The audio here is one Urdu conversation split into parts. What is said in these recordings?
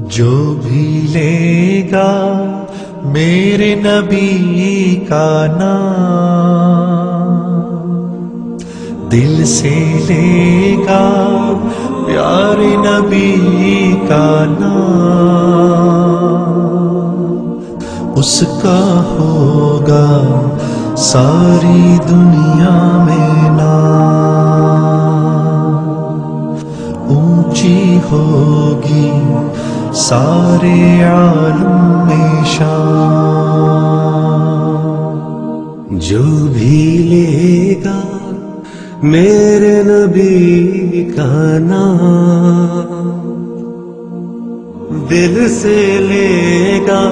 جو بھی لے گا میرے نبی کا نام، دل سے لے گا پیارے نبی کا نام، اس کا ہوگا ساری دنیا میں نام، اونچی ہوگی سارے عالم میں شان۔ جو بھی لے گا میرے نبی کا نام، دل سے لے گا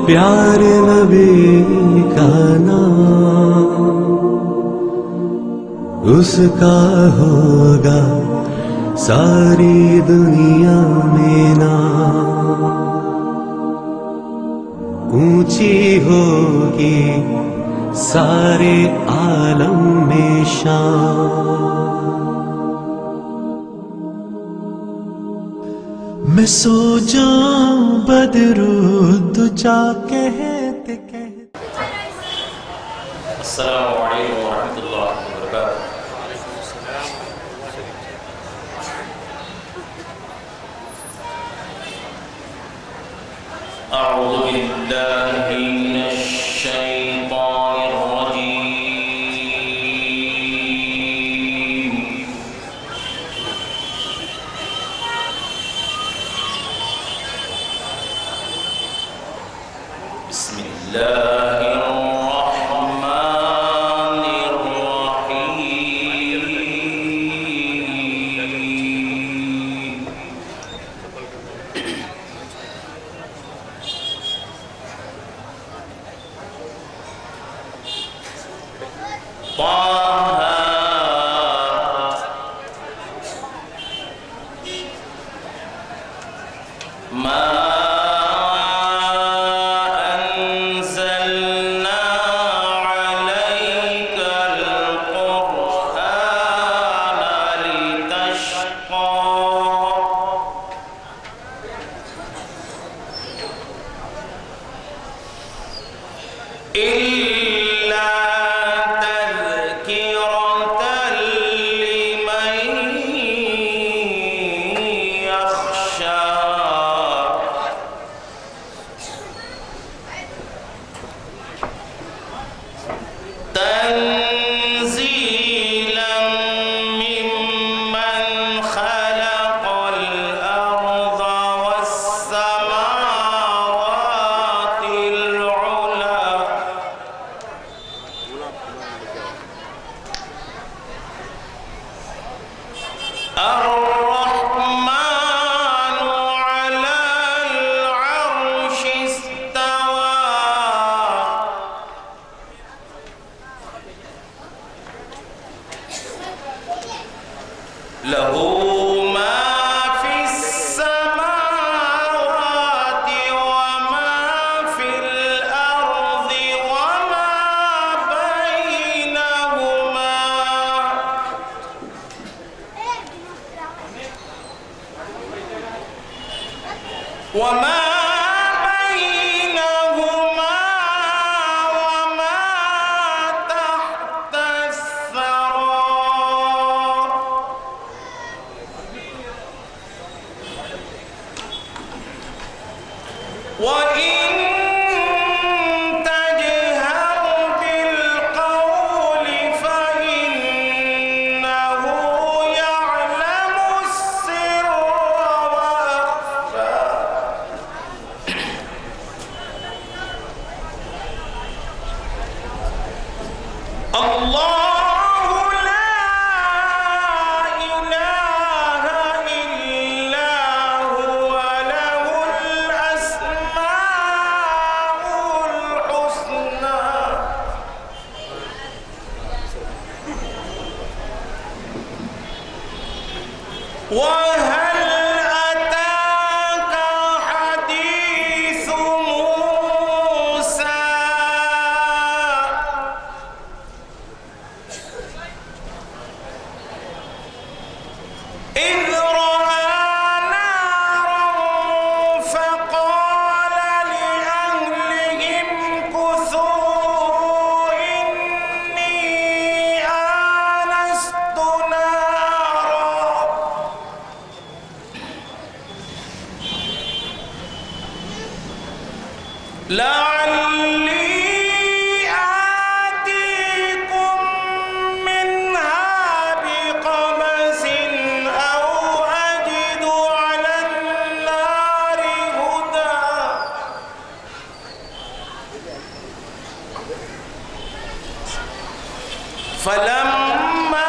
پیارے نبی کا نام، اس کا ہوگا ساری دنیا میں نام، اونچی ہوگی سارے عالم میں شان۔ میں سو جاؤں بدرالدجا کہتے کہتے۔ السلام علیکم ورحمۃ اللہ وبرکاتہ۔ اعوذ باللہ من الشیطان الرجیم، بسم اللہ الرحمن الرحیم۔ ما أنزلنا عليك القرآن لتشقى إلا تذكرة لمن يخشى تنزيلا ممن خلق الأرض والسماوات العلى الرحمن على العرش استوى له ما في السماوات وما في الأرض وما بينهما وما تحت الثرى وإن تجهر بالقول فإنه يعلم السر وأخفى الله لا إله إلا هو له الأسماء لعلی آتیکم منها بقبس او اجد علی النار هدى فلما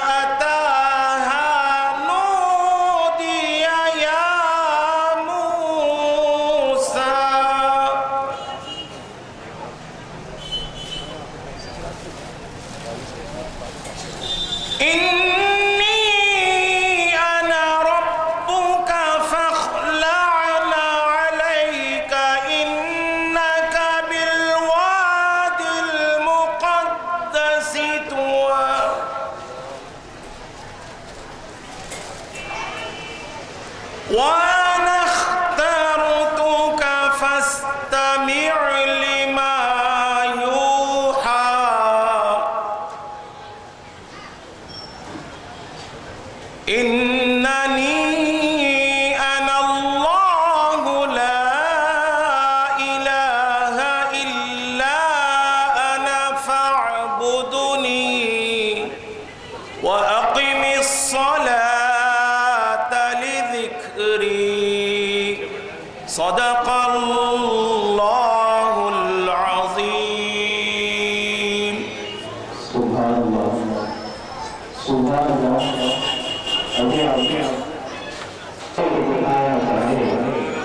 أتاها نودي يا موسى إني أنا ربك فاخلع عليك إنك بالواد المقدس طوى وأنا اخترتك فاستمع لما يوحى إنني أنا الله لا إله إلا أنا فاعبدني وأقم الصلاة لذكري صدق الله العظيم سبحان اللہ سبحان اللہ ابھی دکھایا جائے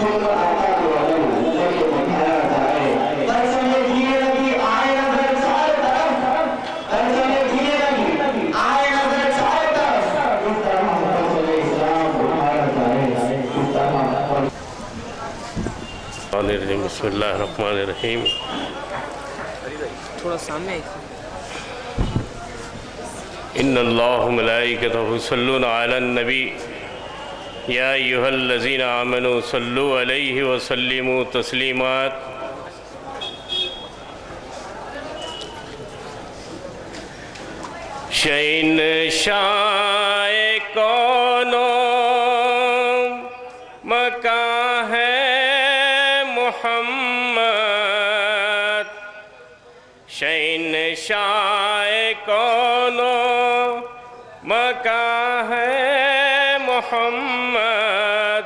خود کو آتا تو الگ دکھایا جائے ایسا دیکھیے کہ آئے نظر چار طرف ایسا دیکھیے کہ آئے نظر چار طرف اس طرح محمد صلی اسلام دکھایا جائے اس طرح بسم اللہ الرحمن الرحیم تھوڑا سامنے ان اللہ ملائکتہ یصلون علی النبی یا ایہا الذین آمنوا صلوا علیہ وسلموا تسلیمات شہنشاہ کون و مکان ہے محمد شہنشاہ کون و مکان ہے محمد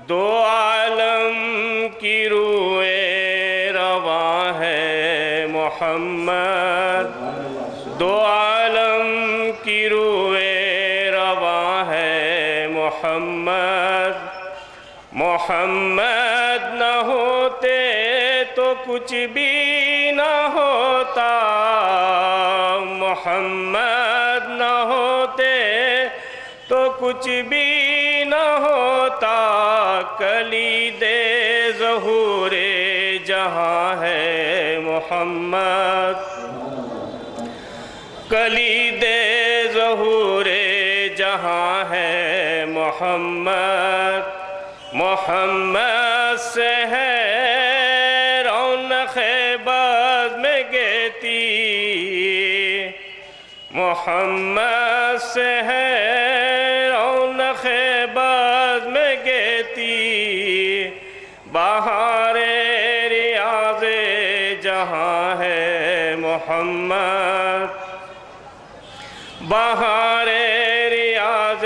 دو عالم کی روئے رواں ہے محمد دو عالم کی روئے رواں ہے محمد محمد نہ ہوتے تو کچھ بھی نہ ہوتا محمد نہ ہوتے تو کچھ بھی نہ ہوتا کلید ظہور جہاں ہے محمد کلید ظہور جہاں ہے محمد محمد سے ہے رونق بز میں گیتی محمد سے ہے رونق بز میں گیتی بہار ریاض جہاں ہے محمد بہار ریاض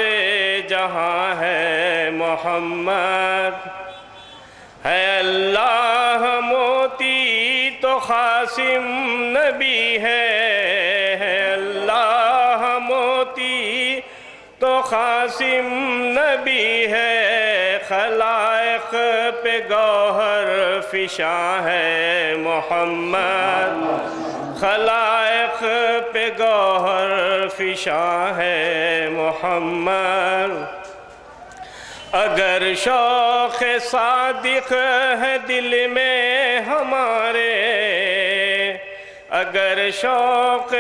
جہاں ہے محمد ہے اللہ موتی تو قاسم نبی ہے اللہ موتی تو قاسم نبی ہے خلائق پہ گوہر فشاں ہے محمد خلائق پہ گوہر فشاں ہے محمد اگر شوق صادق ہے دل میں ہمارے اگر شوق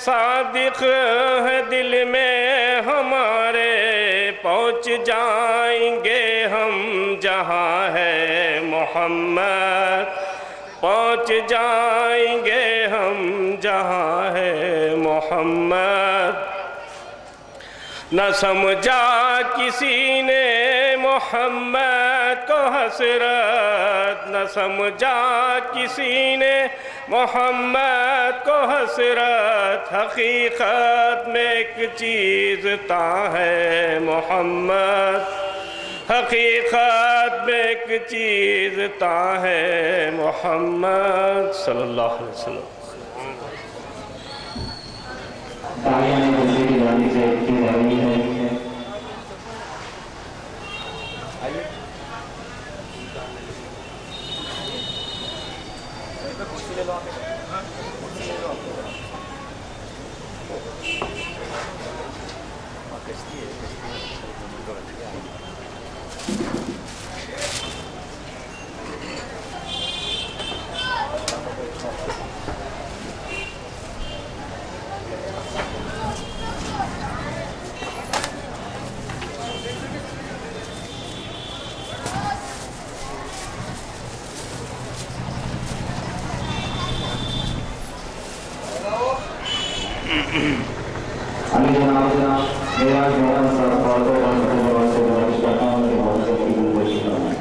صادق ہے دل میں ہمارے پہنچ جائیں گے ہم جہاں ہے محمد پہنچ جائیں گے ہم جہاں ہے محمد نہ سمجھا کسی نے محمد کو حسرت نہ سمجھا کسی نے، محمد کو حسرت حقیقت میں ایک چیز تا ہے محمد، حقیقت میں ایک چیز تا ہے محمد صلی اللہ علیہ وسلم۔ تالیاں دوسری کی جانب سے کی جا رہی ہے۔ علی جناب میرا جوان سر پاٹو بند سے بارش کا کام کے بہت سے کی گزشی کرنا ہے۔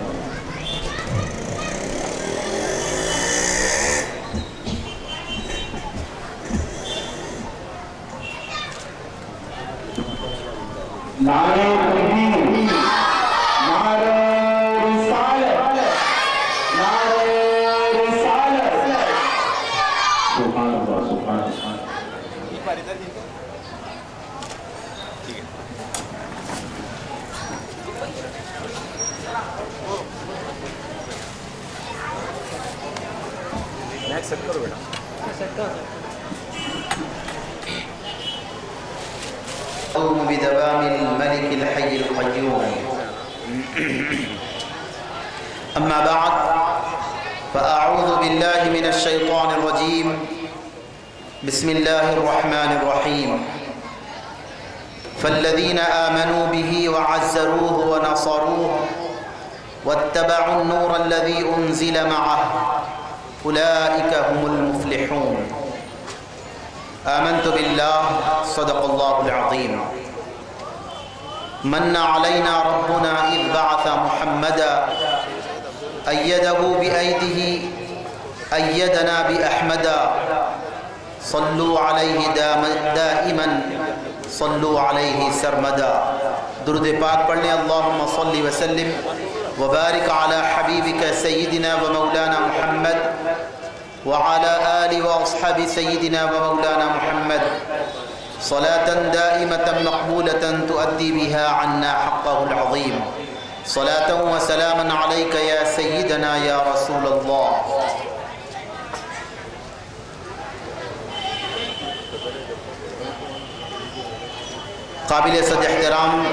نعرہ تکبیر، نعرہ رسالت، نعرہ رسالت، سبحان اللہ سبحان اللہ۔ أقوم بدوام الملك الحي القيوم. أما بعد فأعوذ بالله من الشيطان الرجيم. بسم الله الرحمن الرحيم. فالذين آمنوا به وعزروه ونصروه واتبعوا النور الذي أنزل معه أولئك هم المفلحون. آمنت بالله صدق الله العظيم. من علينا ربنا إذ بعث محمدا أيده بأيده أيدنا بأحمدا. صلوا عليه دائما صلوا عليه سرمدا. درود پاک پڑھنے اللہم صلی وسلم وبارک علی حبیبک سیدنا و مولانا محمد وعلى آل وأصحاب سيدنا ومولانا محمد صلاة دائمة مقبولة تؤدي بها عنا حقه العظيم. صلاة وسلاما عليك يا سيدنا يا رسول الله. قابل صد احترام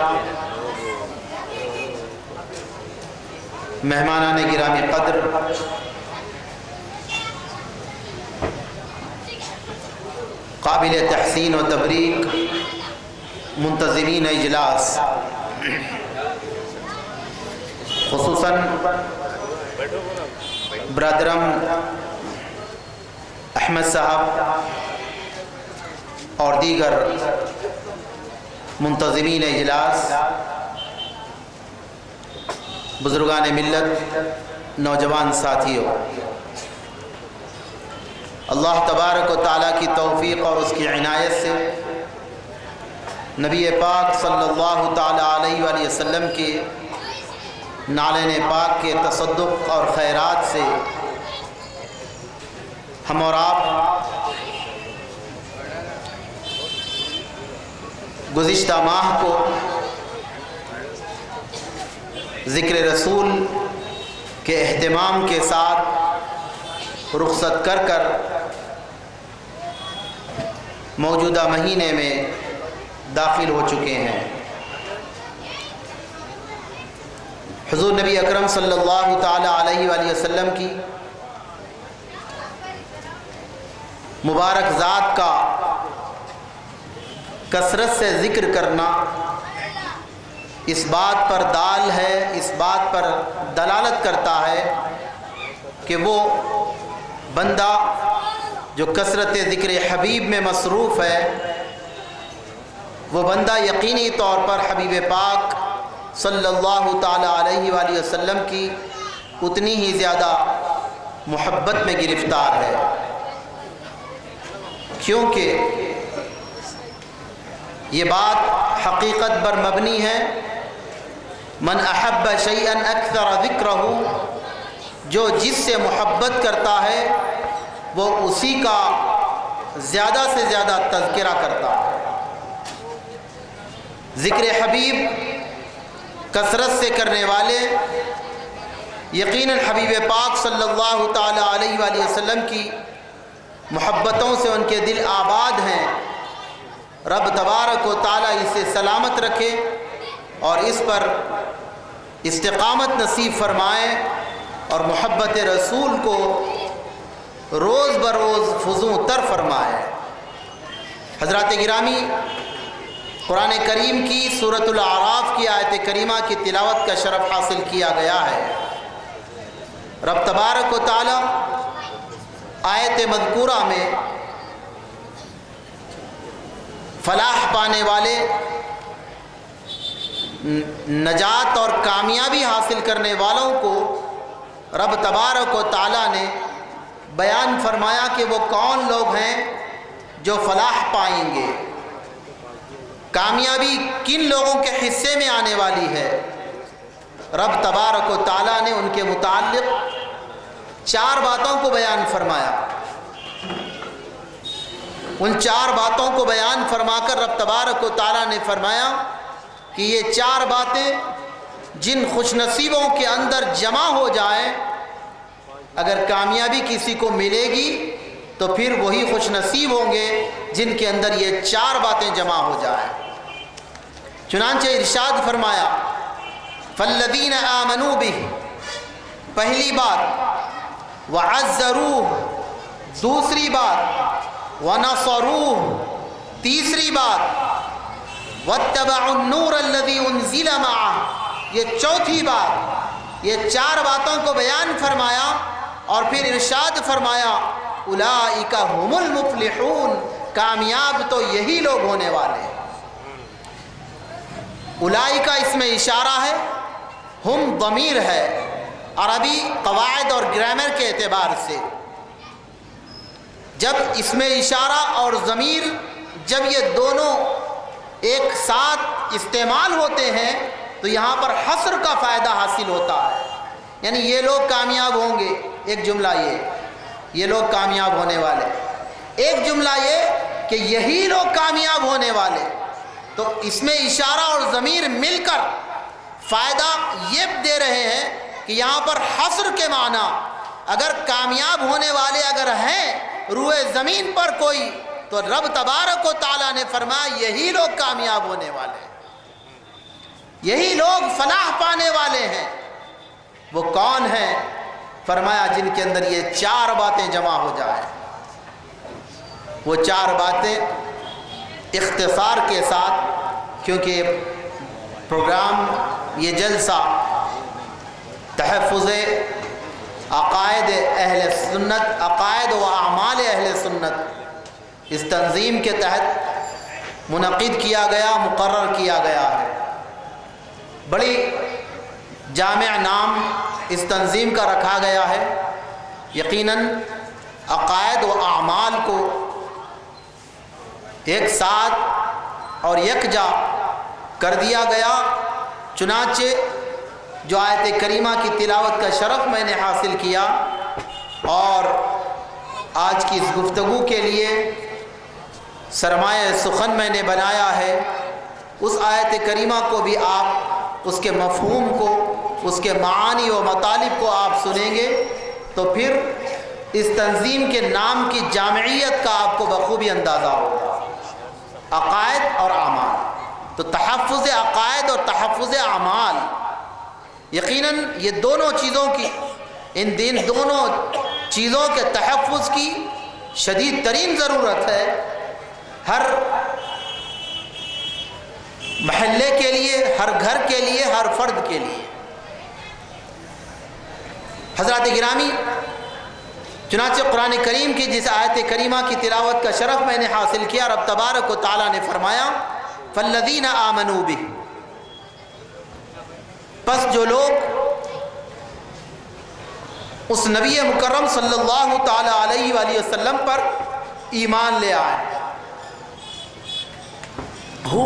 مہمانان گرامی قدر، قابل تحسین و تبریک منتظمین اجلاس، خصوصاً برادرم احمد صاحب اور دیگر منتظمین اجلاس، بزرگان ملت، نوجوان ساتھیوں، اللہ تبارک و تعالیٰ کی توفیق اور اس کی عنایت سے نبی پاک صلی اللہ تعالیٰ علیہ وآلہ وسلم کے نالین پاک کے تصدق اور خیرات سے ہم اور آپ گزشتہ ماہ کو ذکر رسول کے اہتمام کے ساتھ رخصت کر موجودہ مہینے میں داخل ہو چکے ہیں۔ حضور نبی اکرم صلی اللہ تعالی علیہ وآلہ وسلم کی مبارک ذات کا کثرت سے ذکر کرنا اس بات پر دال ہے، اس بات پر دلالت کرتا ہے کہ وہ بندہ جو کثرت ذکر حبیب میں مصروف ہے، وہ بندہ یقینی طور پر حبیب پاک صلی اللہ تعالی علیہ وآلہ وسلم کی اتنی ہی زیادہ محبت میں گرفتار ہے، کیونکہ یہ بات حقیقت پر مبنی ہے، من احب شیئا اکثر ذکرہ، جو جس سے محبت کرتا ہے وہ اسی کا زیادہ سے زیادہ تذکرہ کرتا ہے۔ ذکر حبیب کثرت سے کرنے والے یقیناً حبیب پاک صلی اللہ تعالی علیہ وآلہ وسلم کی محبتوں سے ان کے دل آباد ہیں۔ رب تبارک و تعالی اسے سلامت رکھے اور اس پر استقامت نصیب فرمائے اور محبت رسول کو روز بروز فزوں تر فرمائے۔ حضرات گرامی، قرآن کریم کی سورۃ الاعراف کی آیت کریمہ کی تلاوت کا شرف حاصل کیا گیا ہے۔ رب تبارک و تعالی آیت مذکورہ میں فلاح پانے والے، نجات اور کامیابی حاصل کرنے والوں کو رب تبارک و تعالی نے بیان فرمایا کہ وہ کون لوگ ہیں جو فلاح پائیں گے، کامیابی کن لوگوں کے حصے میں آنے والی ہے۔ رب تبارک و تعالی نے ان کے متعلق 4 باتوں کو بیان فرمایا۔ ان 4 باتوں کو بیان فرما کر رب تبارک و تعالی نے فرمایا کہ یہ 4 باتیں جن خوش نصیبوں کے اندر جمع ہو جائیں، اگر کامیابی کسی کو ملے گی تو پھر وہی خوش نصیب ہوں گے جن کے اندر یہ 4 باتیں جمع ہو جائیں۔ چنانچہ ارشاد فرمایا فالذین آمنوا بہ، پہلی بات، وعزروہ، دوسری بات، ونصروہ، تیسری بات، واتبعوا النور الذی انزل معہ، یہ چوتھی بات۔ یہ 4 باتوں کو بیان فرمایا اور پھر ارشاد فرمایا اولئک ھم المفلحون، کامیاب تو یہی لوگ ہونے والے ہیں۔ اولئک اس میں اشارہ ہے، ہم ضمیر ہے، عربی قواعد اور گرامر کے اعتبار سے جب اس میں اشارہ اور ضمیر جب یہ دونوں ایک ساتھ استعمال ہوتے ہیں تو یہاں پر حصر کا فائدہ حاصل ہوتا ہے، یعنی یہ لوگ کامیاب ہوں گے، ایک جملہ یہ لوگ کامیاب ہونے والے، ایک جملہ یہ کہ یہی لوگ کامیاب ہونے والے۔ تو اس میں اشارہ اور ضمیر مل کر فائدہ یہ دے رہے ہیں کہ یہاں پر حصر کے معنی، اگر کامیاب ہونے والے اگر ہیں روئے زمین پر کوئی، تو رب تبارک و تعالیٰ نے فرمایا یہی لوگ کامیاب ہونے والے ہیں، یہی لوگ فلاح پانے والے ہیں۔ وہ کون ہیں؟ فرمایا جن کے اندر یہ 4 باتیں جمع ہو جائیں۔ وہ 4 باتیں اختصار کے ساتھ، کیونکہ پروگرام یہ جلسہ تحفظ عقائد اہل سنت، عقائد و اعمال اہل سنت اس تنظیم کے تحت منعقد کیا گیا، مقرر کیا گیا ہے۔ بڑی جامع نام اس تنظیم کا رکھا گیا ہے۔ یقیناً عقائد و اعمال کو ایک ساتھ اور یکجا کر دیا گیا، چنانچہ جو آیت کریمہ کی تلاوت کا شرف میں نے حاصل کیا اور آج کی اس گفتگو کے لیے سرمایہ سخن میں نے بنایا ہے، اس آیت کریمہ کو بھی آپ اس کے مفہوم کو، اس کے معانی و مطالب کو آپ سنیں گے تو پھر اس تنظیم کے نام کی جامعیت کا آپ کو بخوبی اندازہ ہوگا۔ عقائد اور اعمال، تو تحفظ عقائد اور تحفظ اعمال، یقیناً یہ دونوں چیزوں کی، ان دونوں چیزوں کے تحفظ کی شدید ترین ضرورت ہے ہر محلے کے لیے، ہر گھر کے لیے، ہر فرد کے لیے۔ حضرات گرامی، چنانچہ قرآن کریم کی جس آیت کریمہ کی تلاوت کا شرف میں نے حاصل کیا، رب تبارک و تعالیٰ نے فرمایا فالذین آمنوا بہ، پس جو لوگ اس نبی مکرم صلی اللہ تعالی علیہ وآلہ وسلم پر ایمان لے آئے، ہو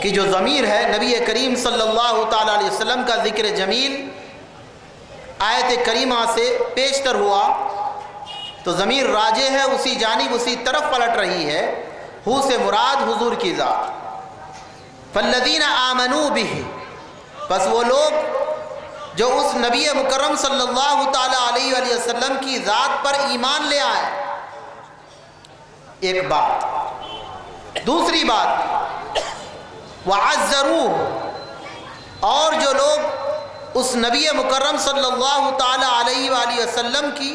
کہ جو ضمیر ہے نبی کریم صلی اللہ تعالی علیہ وسلم کا ذکر جمیل آیت کریمہ سے پیشتر ہوا تو ضمیر راجع ہے، اسی جانب اسی طرف پلٹ رہی ہے۔ ہو سے مراد حضور کی ذات، فالذین آمنوا بہ، بس وہ لوگ جو اس نبی مکرم صلی اللہ تعالی علیہ وآلہ وسلم کی ذات پر ایمان لے آئے، ایک بات۔ دوسری بات وعزروہ، اور جو لوگ اس نبی مکرم صلی اللہ تعالی علیہ وآلہ وسلم کی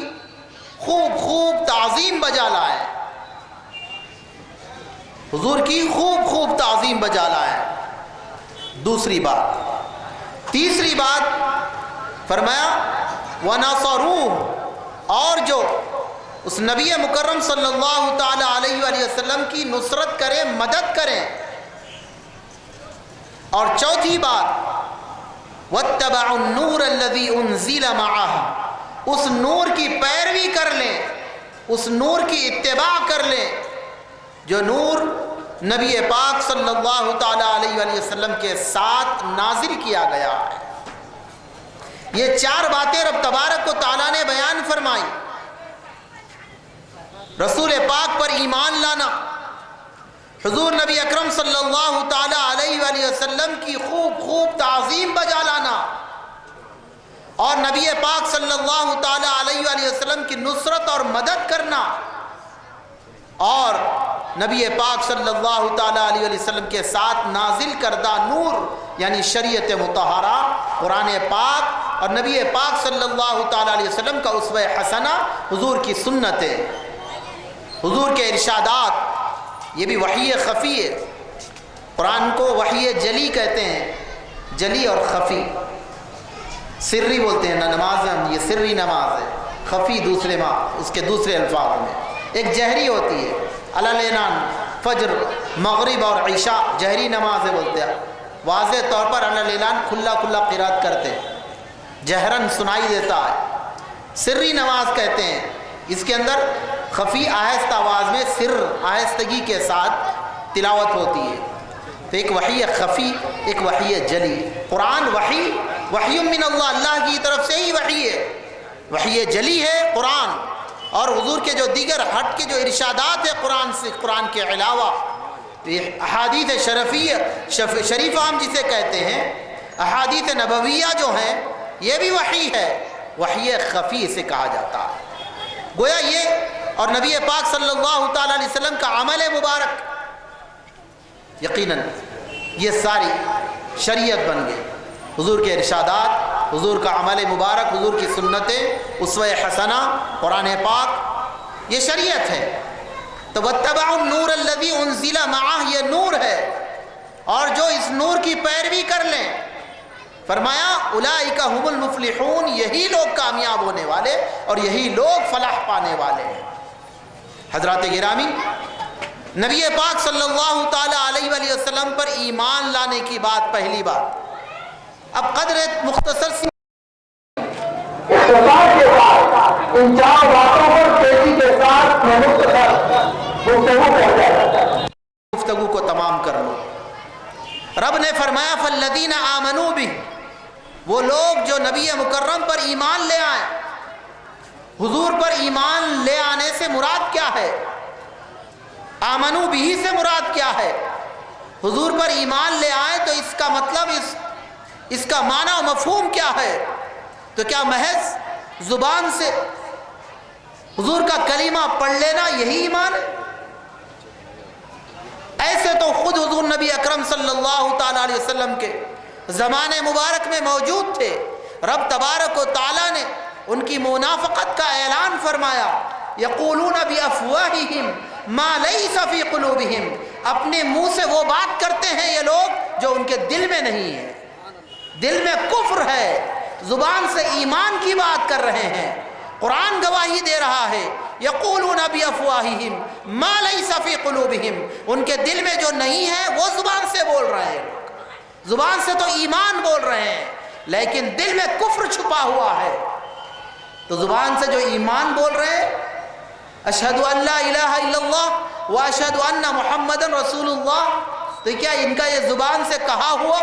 خوب خوب تعظیم بجا لائے، حضور کی خوب خوب تعظیم بجا لائے، دوسری بات۔ تیسری بات فرمایا وَنَصَرُوهُ، اور جو اس نبی مکرم صلی اللہ تعالی علیہ وآلہ وسلم کی نصرت کریں، مدد کریں۔ اور چوتھی بات وَاتَّبَعُوا النُّورَ الَّذِي أُنزِلَ مَعَهُ، اس نور کی پیروی کر لیں، اس نور کی اتباع کر لیں جو نور نبی پاک صلی اللہ تعالی علیہ وآلہ وسلم کے ساتھ نازل کیا گیا ہے۔ یہ چار باتیں رب تبارک و تعالیٰ نے بیان فرمائی، رسول پاک پر ایمان لانا، حضور نبی اکرم صلی اللہ تعالی علیہ وآلہ وسلم کی خوب خوب تعظیم بجا لانا، اور نبی پاک صلی اللہ تعالی علیہ وآلہ وسلم کی نصرت اور مدد کرنا، اور نبی پاک صلی اللہ تعالی علیہ وآلہ وسلم کے ساتھ نازل کردہ نور یعنی شریعت مطہرہ قرآن پاک اور نبی پاک صلی اللہ تعالی علیہ وسلم کا اسوہ حسنہ، حضور کی سنتیں، حضور کے ارشادات، یہ بھی وحی خفی ہے۔ قرآن کو وحی جلی کہتے ہیں، جلی اور خفی، سری بولتے ہیں نماز میں، یہ سری نماز ہے، خفی دوسرے اس کے دوسرے الفاظ میں۔ ایک جہری ہوتی ہے، علالینان فجر مغرب اور عشاء جہری نمازیں بولتے ہیں، واضح طور پر علالینان کھلا کھلا قرات کرتے ہیں، جہرن سنائی دیتا ہے، سری نماز کہتے ہیں۔ اس کے اندر خفی آہستہ آواز میں سر آہستگی کے ساتھ تلاوت ہوتی ہے، تو ایک وحی خفی ایک وحی جلی۔ قرآن وحی من اللہ، اللہ کی طرف سے ہی وحی ہے، وحی جلی ہے قرآن، اور حضور کے جو دیگر ہٹ کے جو ارشادات ہیں قرآن سے، قرآن کے علاوہ احادیث شریفہ ہم جسے کہتے ہیں، احادیث نبویہ جو ہیں، یہ بھی وحی ہے، وحی خفی سے کہا جاتا ہے۔ گویا یہ اور نبی پاک صلی اللہ تعالی علیہ وسلم کا عمل مبارک، یقیناً یہ ساری شریعت بن گئی، حضور کے ارشادات، حضور کا عمل مبارک، حضور کی سنتیں، اسوہ حسنہ، قرآن پاک، یہ شریعت ہے۔ تو وَاتَّبَعُوا النُّورَ الَّذِي أُنزِلَ مَعَهُ، یہ نور ہے، اور جو اس نور کی پیروی کر لیں، فرمایا اولئک هم المفلحون، یہی لوگ کامیاب ہونے والے اور یہی لوگ فلاح پانے والے ہیں۔ حضرات گرامی، نبی پاک صلی اللہ تعالی علیہ وآلہ وسلم پر ایمان لانے کی بات پہلی بات۔ اب قدر مختصر سی اختصار کے ساتھ ان چار باتوں پر تیزی کے ساتھ میں مختصر گفتگو کر جاتا ہے، گفتگو کو تمام کر لو۔ رب نے فرمایا فالذین آمنوا بہ، وہ لوگ جو نبی مکرم پر ایمان لے آئے۔ حضور پر ایمان لے آنے سے مراد کیا ہے؟ آمنوا بہ سے مراد کیا ہے؟ حضور پر ایمان لے آئے تو اس کا مطلب اس کا معنی و مفہوم کیا ہے؟ تو کیا محض زبان سے حضور کا کلمہ پڑھ لینا یہی ایمان ہے؟ ایسے تو خود حضور نبی اکرم صلی اللہ تعالی علیہ وسلم کے زمانے مبارک میں موجود تھے، رب تبارک و تعالی نے ان کی منافقت کا اعلان فرمایا، یقولون بافواہہم ما لیس فی قلوبہم، اپنے منہ سے وہ بات کرتے ہیں یہ لوگ جو ان کے دل میں نہیں ہے، دل میں کفر ہے، زبان سے ایمان کی بات کر رہے ہیں۔ قرآن گواہی دے رہا ہے یقولون بافواہہم ما لیس فی قلوبہم، ان کے دل میں جو نہیں ہے وہ زبان سے بول رہے ہیں، زبان سے تو ایمان بول رہے ہیں لیکن دل میں کفر چھپا ہوا ہے. تو زبان سے جو ایمان بول رہے ہیں اشہد ان لا الہ الا اللہ و اشہد ان محمد رسول اللہ، تو کیا ان کا یہ زبان سے کہا ہوا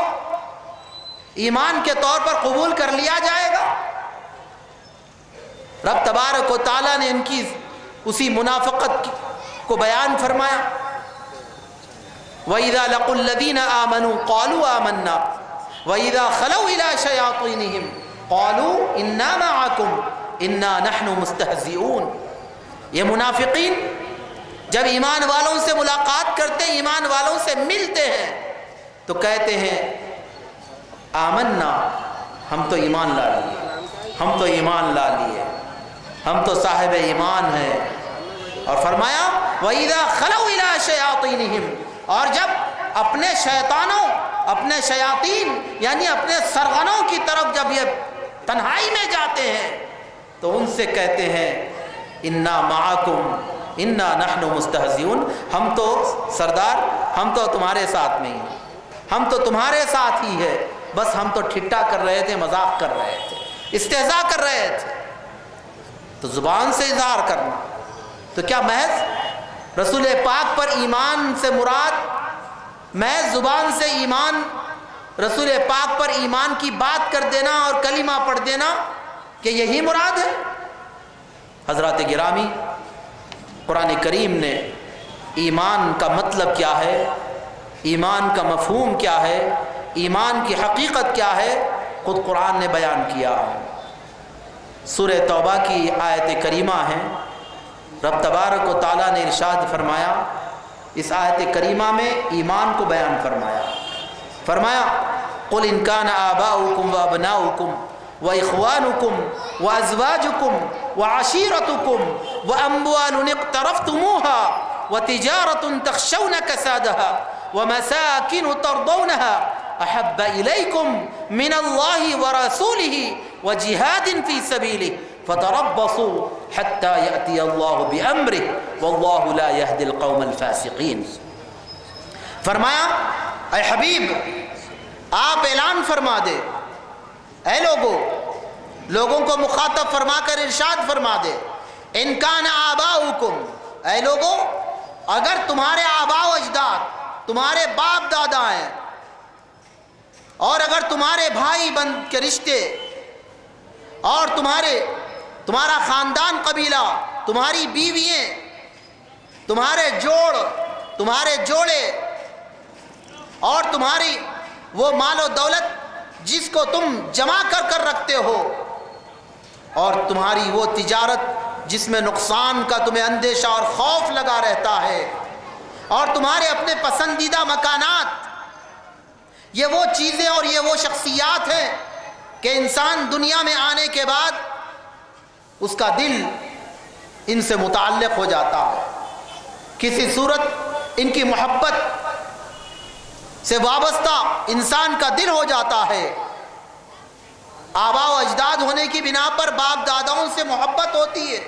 ایمان کے طور پر قبول کر لیا جائے گا؟ رب تبارک و تعالیٰ نے ان کی اسی منافقت کو بیان فرمایا. وَإِذَا لَقُوا الَّذِينَ آمَنُوا قَالُوا آمَنَّا وَإِذَا خَلَوْا إِلَىٰ شَيَاطِينِهِمْ قَالُوا إِنَّا مَعَكُمْ إِنَّا نَحْنُ مُسْتَهْزِئُونَ. یہ منافقین جب ایمان والوں سے ملاقات کرتے ہیں، ایمان والوں سے ملتے ہیں، تو کہتے ہیں آمنا، ہم تو ایمان لا لیے، ہم تو ایمان لا لیے، ہم تو صاحب ایمان ہیں. اور فرمایا وَإِذَا خَلَوْا إِلَىٰ شَيَاطِينِهِمْ، اور جب اپنے شیطانوں، اپنے شیاطین یعنی اپنے سرغنوں کی طرف جب یہ تنہائی میں جاتے ہیں تو ان سے کہتے ہیں انا معکم انا نحن مستہزئون، ہم تو سردار، ہم تو تمہارے ساتھ میں ہی ہیں، ہم تو تمہارے ساتھ ہی ہے، بس ہم تو ٹھٹا کر رہے تھے، مذاق کر رہے تھے، استہزاء کر رہے تھے. تو زبان سے اظہار کرنا، تو کیا محض رسول پاک پر ایمان سے مراد محض زبان سے ایمان، رسول پاک پر ایمان کی بات کر دینا اور کلمہ پڑھ دینا، کہ یہی مراد ہے؟ حضرات گرامی، قرآن کریم نے ایمان کا مطلب کیا ہے، ایمان کا مفہوم کیا ہے، ایمان کی حقیقت کیا ہے، خود قرآن نے بیان کیا. سورہ توبہ کی آیت کریمہ ہے. رب تبارک و تعالیٰ نے ارشاد فرمایا، اس آیت کریمہ میں ایمان کو بیان فرمایا قل ان کان آباؤکم و ابناؤکم و اخوانکم و ازواجکم و عشیرتکم و اموال اقترفتموها و تجارت تخشون کسادها و مساکن ترضونها احب الیکم من اللہ و رسولہ و جہاد فی سبیلہ فتربصوا حتى يأتي الله بأمره والله لا يهدي القوم الفاسقين. فرمایا اے حبیب آپ اعلان فرما دے، اے لوگوں کو مخاطب فرما کر ارشاد فرما دے، ان کان آباؤکم، اے لوگوں اگر تمہارے آباء و اجداد، تمہارے باپ دادا ہیں، اور اگر تمہارے بھائی بند کے رشتے اور تمہارا خاندان قبیلہ، تمہاری بیوییں، تمہارے جوڑے اور تمہاری وہ مال و دولت جس کو تم جمع کر رکھتے ہو، اور تمہاری وہ تجارت جس میں نقصان کا تمہیں اندیشہ اور خوف لگا رہتا ہے، اور تمہارے اپنے پسندیدہ مکانات، یہ وہ چیزیں اور یہ وہ شخصیات ہیں کہ انسان دنیا میں آنے کے بعد اس کا دل ان سے متعلق ہو جاتا ہے، کسی صورت ان کی محبت سے وابستہ انسان کا دل ہو جاتا ہے. آباء و اجداد ہونے کی بنا پر باپ داداؤں سے محبت ہوتی ہے.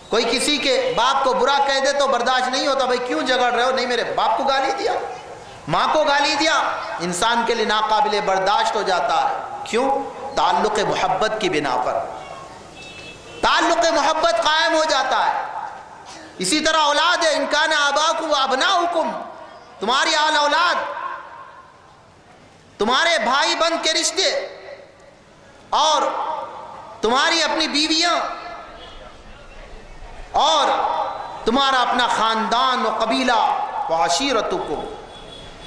کوئی کسی کے باپ کو برا کہہ دے تو برداشت نہیں ہوتا، بھائی کیوں جھگڑ رہے ہو، نہیں میرے باپ کو گالی دیا، ماں کو گالی دیا، انسان کے لیے ناقابل برداشت ہو جاتا ہے. کیوں؟ تعلق محبت کی بنا پر تعلق محبت قائم ہو جاتا ہے. اسی طرح اولاد ہے، ان کان آباؤکم و ابناؤکم، تمہاری آل اولاد، تمہارے بھائی بند کے رشتے اور تمہاری اپنی بیویاں اور تمہارا اپنا خاندان و قبیلہ، وعشیرتکم،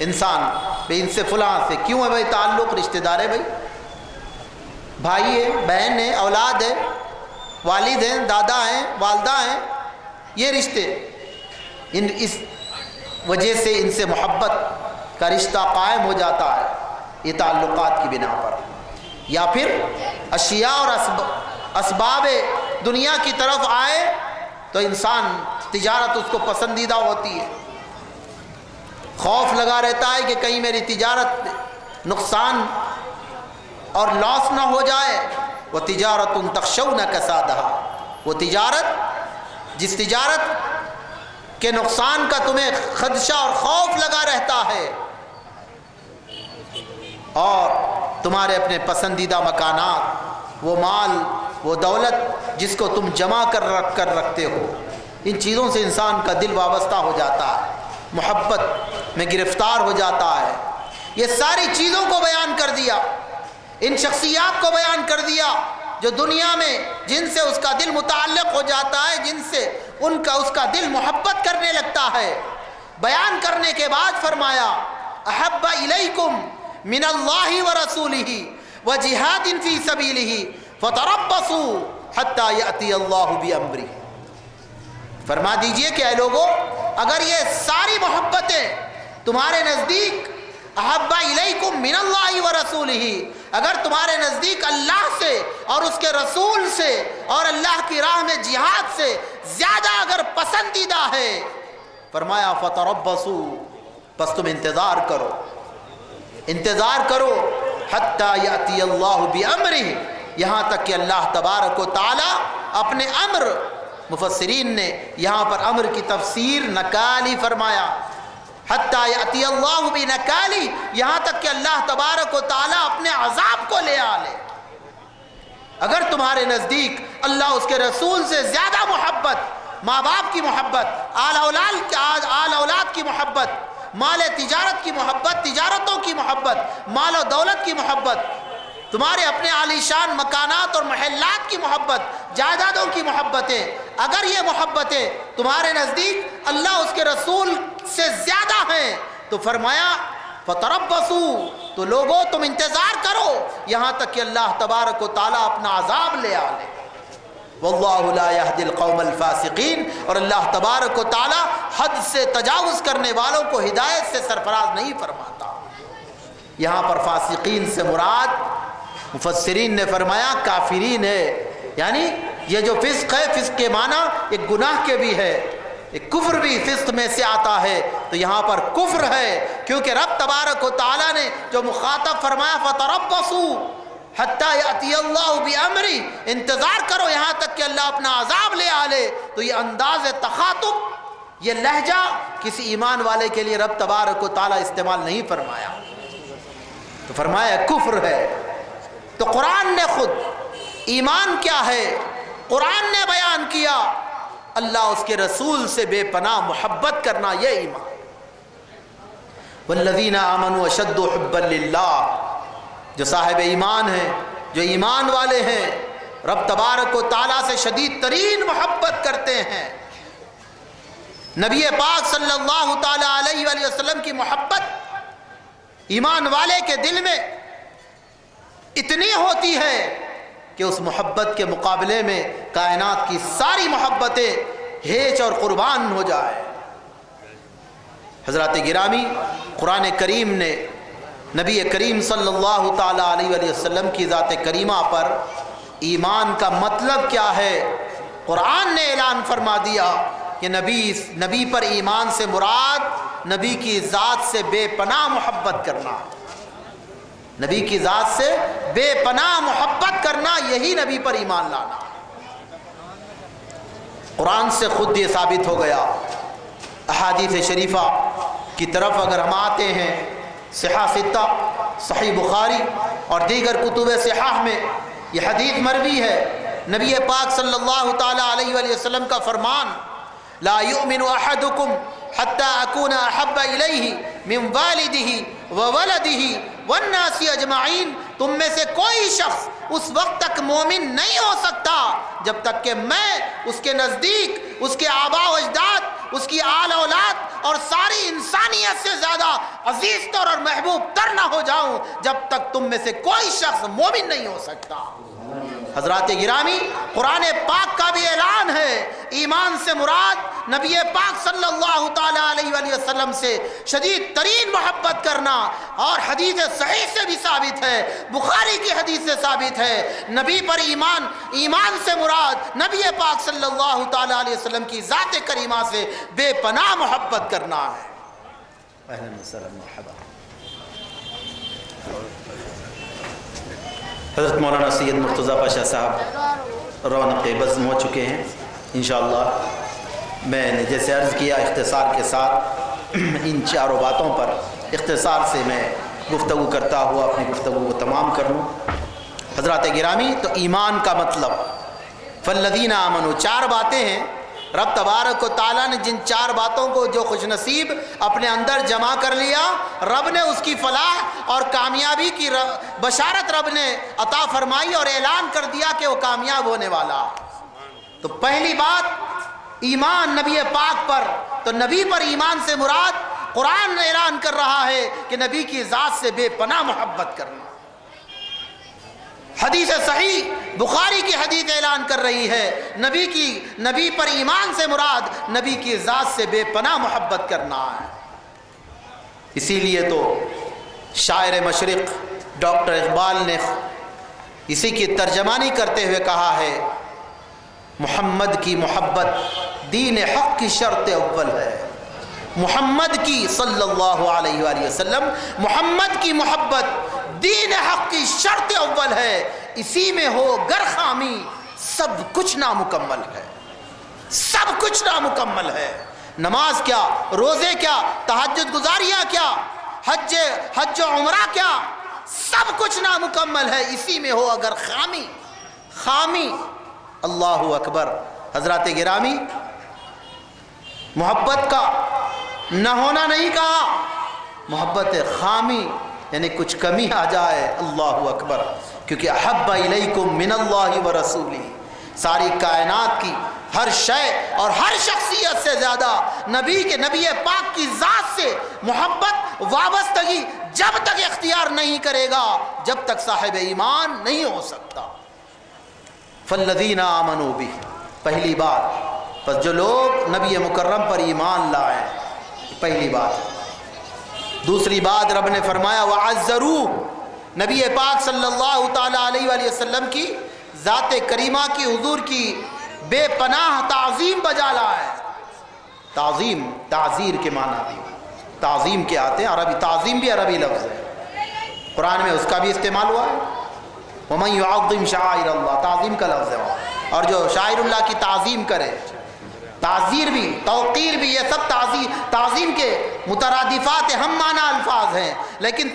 انسان بھئی ان سے فلاں سے کیوں ہے بھائی تعلق، رشتہ دار ہے، بھائی ہے، بہن ہے، اولاد ہے، والد ہیں، دادا ہیں، والدہ ہیں، یہ رشتے، اس وجہ سے ان سے محبت کا رشتہ قائم ہو جاتا ہے، یہ تعلقات کی بنا پر. یا پھر اشیاء اور اسباب دنیا کی طرف آئے تو انسان تجارت اس کو پسندیدہ ہوتی ہے، خوف لگا رہتا ہے کہ کہیں میری تجارت نقصان اور لاس نہ ہو جائے. وہ تجارت تخشون کسادها، وہ تجارت جس تجارت کے نقصان کا تمہیں خدشہ اور خوف لگا رہتا ہے، اور تمہارے اپنے پسندیدہ مکانات، وہ مال، وہ دولت جس کو تم جمع کر رکھتے ہو، ان چیزوں سے انسان کا دل وابستہ ہو جاتا ہے، محبت میں گرفتار ہو جاتا ہے۔ یہ ساری چیزوں کو بیان کر دیا، ان شخصیات کو بیان کر دیا جو دنیا میں جن سے اس کا دل متعلق ہو جاتا ہے، جن سے اس کا دل محبت کرنے لگتا ہے۔ بیان کرنے کے بعد فرمایا احب الیکم من اللہ ورسولہ وجہاد فی سبیلہ فتربصوا حتی یأتی اللہ بامرہ۔ فرما دیجئے کہ اے لوگو، اگر یہ ساری محبتیں تمہارے نزدیک احب الیکم من اللہ ورسولہ، اگر تمہارے نزدیک اللہ سے اور اس کے رسول سے اور اللہ کی راہ میں جہاد سے زیادہ اگر پسندیدہ ہے، فرمایا فتربصوا، پس تم انتظار کرو، انتظار کرو حتی یأتی اللہ بامرہ، یہاں تک کہ اللہ تبارک و تعالی اپنے امر، مفسرین نے یہاں پر امر کی تفسیر نکالی فرمایا، حتی یأتی اللہ بنکالی، یہاں تک کہ اللہ تبارک و تعالی اپنے عذاب کو لے آلے۔ اگر تمہارے نزدیک اللہ اس کے رسول سے زیادہ محبت، ماں باپ کی محبت، آل اولاد کی محبت، مال تجارت کی محبت، تجارتوں کی محبت، مال و دولت کی محبت، تمہارے اپنے عالیشان مکانات اور محلات کی محبت، جائیدادوں کی محبتیں، اگر یہ محبتیں تمہارے نزدیک اللہ اس کے رسول سے زیادہ ہیں تو فرمایا فتربصوا، تو لوگوں تم انتظار کرو یہاں تک کہ اللہ تبارک و تعالیٰ اپنا عذاب لے آلے۔ واللہ لا یہدی القوم الفاسقین، اور اللہ تبارک و تعالیٰ حد سے تجاوز کرنے والوں کو ہدایت سے سرفراز نہیں فرماتا۔ یہاں پر فاسقین سے مراد مفسرین نے فرمایا کافرین ہے، یعنی یہ جو فسق ہے، فسق کے معنی ایک گناہ کے بھی ہے، ایک کفر بھی فسق میں سے آتا ہے، تو یہاں پر کفر ہے، کیونکہ رب تبارک و تعالیٰ نے جو مخاطب فرمایا فتربصوا حتی یأتی اللہ بامرہ، انتظار کرو یہاں تک کہ اللہ اپنا عذاب لے آلے، تو یہ انداز تخاطب، یہ لہجہ کسی ایمان والے کے لیے رب تبارک و تعالیٰ استعمال نہیں فرمایا، تو فرمایا کفر ہے۔ تو قرآن نے خود ایمان کیا ہے قرآن نے بیان کیا، اللہ اس کے رسول سے بے پناہ محبت کرنا، یہ ایمان۔ والذین آمنوا اشد حبا للہ، جو صاحب ایمان ہیں، جو ایمان والے ہیں، رب تبارک و تعالیٰ سے شدید ترین محبت کرتے ہیں۔ نبی پاک صلی اللہ تعالیٰ علیہ وآلہ وسلم کی محبت ایمان والے کے دل میں اتنی ہوتی ہے کہ اس محبت کے مقابلے میں کائنات کی ساری محبتیں ہیچ اور قربان ہو جائے۔ حضرات گرامی، قرآن کریم نے نبی کریم صلی اللہ تعالیٰ علیہ وآلہ وسلم کی ذات کریمہ پر ایمان کا مطلب کیا ہے، قرآن نے اعلان فرما دیا کہ نبی پر ایمان سے مراد نبی کی ذات سے بے پناہ محبت کرنا، نبی کی ذات سے بے پناہ محبت کرنا، یہی نبی پر ایمان لانا۔ قرآن سے خود یہ ثابت ہو گیا۔ احادیث شریفہ کی طرف اگر ہم آتے ہیں، صحاح ستہ، صحیح بخاری اور دیگر کتب صحاح میں یہ حدیث مروی ہے، نبی پاک صلی اللہ تعالیٰ علیہ وآلہ وسلم کا فرمان، لا یؤمن احدکم حتی اکون احب الیہ من والدہ وولدہ والناس اجمعین، تم میں سے کوئی شخص اس وقت تک مومن نہیں ہو سکتا جب تک کہ میں اس کے نزدیک اس کے آباء و اجداد، اس کی آل اولاد اور ساری انسانیت سے زیادہ عزیز تر اور محبوب تر نہ ہو جاؤں، جب تک تم میں سے کوئی شخص مومن نہیں ہو سکتا۔ حضرات گرامی، قرآن پاک کا بھی اعلان ہے، ایمان سے مراد نبی پاک صلی اللہ تعالیٰ علیہ وآلہ وسلم سے شدید ترین محبت کرنا، اور حدیث صحیح سے بھی ثابت ہے، بخاری کی حدیث سے ثابت ہے، نبی پر ایمان سے مراد نبی پاک صلی اللہ تعالیٰ علیہ وسلم کی ذات کریمہ سے بے پناہ محبت کرنا ہے۔ اہلاً وسہلاً مرحبا۔ حضرت مولانا سید مرتضیٰ پاشا صاحب رونق بزم ہو چکے ہیں، انشاءاللہ میں نے جیسے عرض کیا اختصار کے ساتھ ان چاروں باتوں پر اختصار سے میں گفتگو کرتا ہوا اپنی گفتگو کو تمام کر لوں۔ حضرات گرامی، تو ایمان کا مطلب فالذین آمنوا، چار باتیں ہیں رب تبارک و تعالیٰ نے جن چار باتوں کو جو خوش نصیب اپنے اندر جمع کر لیا، رب نے اس کی فلاح اور کامیابی کی بشارت رب نے عطا فرمائی اور اعلان کر دیا کہ وہ کامیاب ہونے والا۔ تو پہلی بات ایمان نبی پاک پر، تو نبی پر ایمان سے مراد قرآن اعلان کر رہا ہے کہ نبی کی ذات سے بے پناہ محبت کرنا۔ حدیث صحیح بخاری کی حدیث اعلان کر رہی ہے نبی پر ایمان سے مراد نبی کی ذات سے بے پناہ محبت کرنا ہے۔ اسی لیے تو شاعر مشرق ڈاکٹر اقبال نے اسی کی ترجمانی کرتے ہوئے کہا ہے، محمد کی محبت دین حق کی شرط اول ہے۔ محمد کی صلی اللہ علیہ وآلہ وسلم، محمد کی محبت دین حق کی شرط اول ہے، اسی میں ہو گر خامی سب کچھ نامکمل ہے، سب کچھ نامکمل ہے۔ نماز کیا، روزے کیا، تہجد گزاریاں کیا، حج و عمرہ کیا، سب کچھ نامکمل ہے، اسی میں ہو اگر خامی۔ اللہ اکبر۔ حضرات گرامی، محبت کا نہ ہونا نہیں کہا، محبت خامی یعنی کچھ کمی آ جائے، اللہ اکبر، کیونکہ احب الیکم من اللہ ورسولہ، ساری کائنات کی ہر شے اور ہر شخصیت سے زیادہ نبی پاک کی ذات سے محبت وابستگی جب تک اختیار نہیں کرے گا جب تک صاحب ایمان نہیں ہو سکتا۔ فالذین آمنوا بہ، پہلی بات، پس جو لوگ نبی مکرم پر ایمان لائیں، پہلی بات۔ دوسری بات رب نے فرمایا وَعَزَّرُوهُ، نبی پاک صلی اللہ تعالیٰ علیہ وآلہ وسلم کی ذات کریمہ کی، حضور کی بے پناہ تعظیم بجا لائے۔ تعظیم تعزیر کے معنی بھی، تعظیم کے آتے ہیں، عربی تعظیم بھی عربی لفظ ہے، قرآن میں اس کا بھی استعمال ہوا ہے، وَمَن يُعَظِّمْ شَعَائِرَ اللَّهِ، تعظیم کا لفظ ہے، اور جو شاعر اللہ کی تعظیم کرے، تعزیر بھی، توقیر بھی، یہ سب تعظیم کے مترادفات ہم معنی الفاظ ہیں، لیکن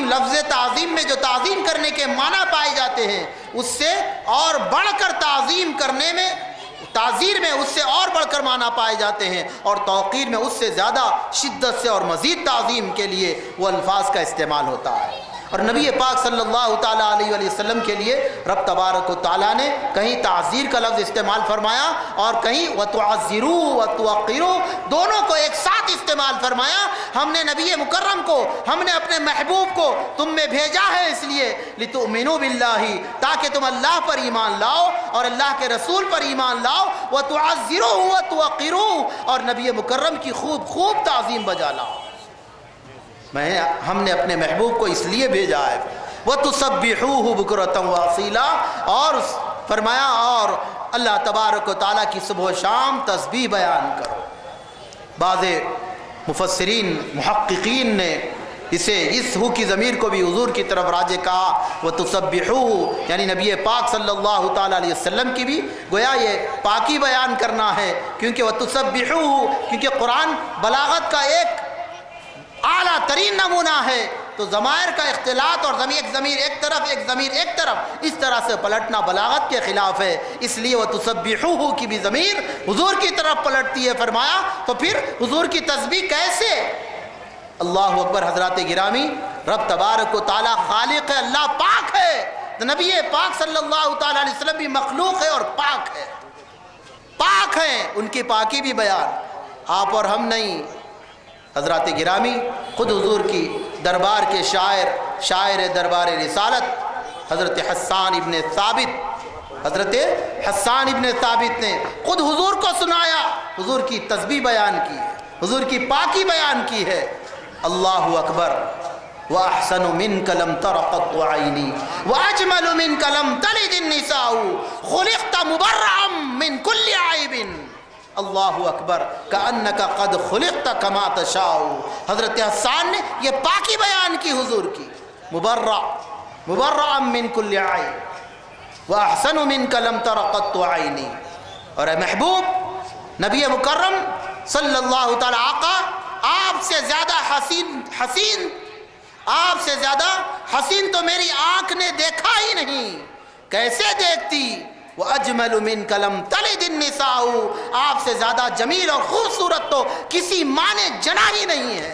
لفظ تعظیم میں جو تعظیم کرنے کے معنی پائے جاتے ہیں اس سے اور بڑھ کر تعظیم کرنے میں، تعزیر میں اس سے اور بڑھ کر معنی پائے جاتے ہیں، اور توقیر میں اس سے زیادہ شدت سے اور مزید تعظیم کے لیے وہ الفاظ کا استعمال ہوتا ہے۔ اور نبی پاک صلی اللہ تعالیٰ علیہ وآلہ وسلم کے لیے رب تبارک و تعالیٰ نے کہیں تعزیر کا لفظ استعمال فرمایا اور کہیں وَتُعَزِّرُوا وَتُوَقِّرُوا، دونوں کو ایک ساتھ استعمال فرمایا۔ ہم نے نبی مکرم کو، ہم نے اپنے محبوب کو تم میں بھیجا ہے اس لیے لِتُؤْمِنُوا بِاللَّهِ، تاکہ تم اللہ پر ایمان لاؤ اور اللہ کے رسول پر ایمان لاؤ، وَتُعَزِّرُوا وَتُوَقِّرُوا، اور نبی مکرم کی خوب تعظیم بجا لاؤ۔ ہم نے اپنے محبوب کو اس لیے بھیجا ہے وَتُسَبِّحُوهُ بُكْرَةً وَأَصِيلًا، اور فرمایا اور اللہ تبارک و تعالیٰ کی صبح و شام تسبیح بیان کرو۔ بعض مفسرین محققین نے اس ہو کی ضمیر کو بھی حضور کی طرف راجع کہا، وَتُسَبِّحُوهُ یعنی نبی پاک صلی اللہ تعالیٰ علیہ وسلم کی بھی گویا یہ پاکی بیان کرنا ہے، کیونکہ وَتُسَبِّحُوهُ کیونکہ قرآن بلاغت کا ایک اعلیٰ ترین نمونہ ہے، تو ضمائر کا اختلاط اور ایک ضمیر ایک طرف اس طرح سے پلٹنا بلاغت کے خلاف ہے، اس لیے وَتُسَبِّحُوهُ کی بھی ضمیر حضور کی طرف پلٹتی ہے۔ فرمایا تو پھر حضور کی تسبیح کیسے؟ اللہ اکبر۔ حضرات گرامی، رب تبارک و تعالیٰ خالق ہے، اللہ پاک ہے، تو نبی پاک صلی اللہ تعالیٰ علیہ وسلم بھی مخلوق ہے اور پاک ہے، پاک ہیں، ان کی پاکی بھی بیان آپ اور ہم نہیں۔ حضرات گرامی، خود حضور کی دربار کے شاعر دربار رسالت حضرت حسان ابن ثابت نے خود حضور کو سنایا، حضور کی تسبیح بیان کی ہے، حضور کی پاکی بیان کی ہے۔ اللہ اکبر۔ وَأَحْسَنُ مِنْكَ لَمْ تَرَ قَطُّ عَيْنِي وَأَجْمَلُ مِنْكَ لَمْ تَلِدِ النِّسَاءُ خُلِقْتَ مُبَرَّأً مِنْ كُلِّ عَيْبٍ۔ اللہ اکبر۔ کأنک قد خلقت کما تشاء۔ حضرت حسان نے یہ پاکی بیان کی حضور کی، مبرأ من کل عیب واحسن منک لم تر قط عینی۔ اور اے محبوب نبی مکرم صلی اللہ تعالی، آقا آپ سے زیادہ حسین آپ سے زیادہ حسین تو میری آنکھ نے دیکھا ہی نہیں، کیسے دیکھتی؟ وَأَجْمَلُ مِنْكَ لَمْ تَلِدِ النِّسَاءُ، آپ سے زیادہ جمیل اور خوبصورت تو کسی ماں نے جنا ہی نہیں ہے۔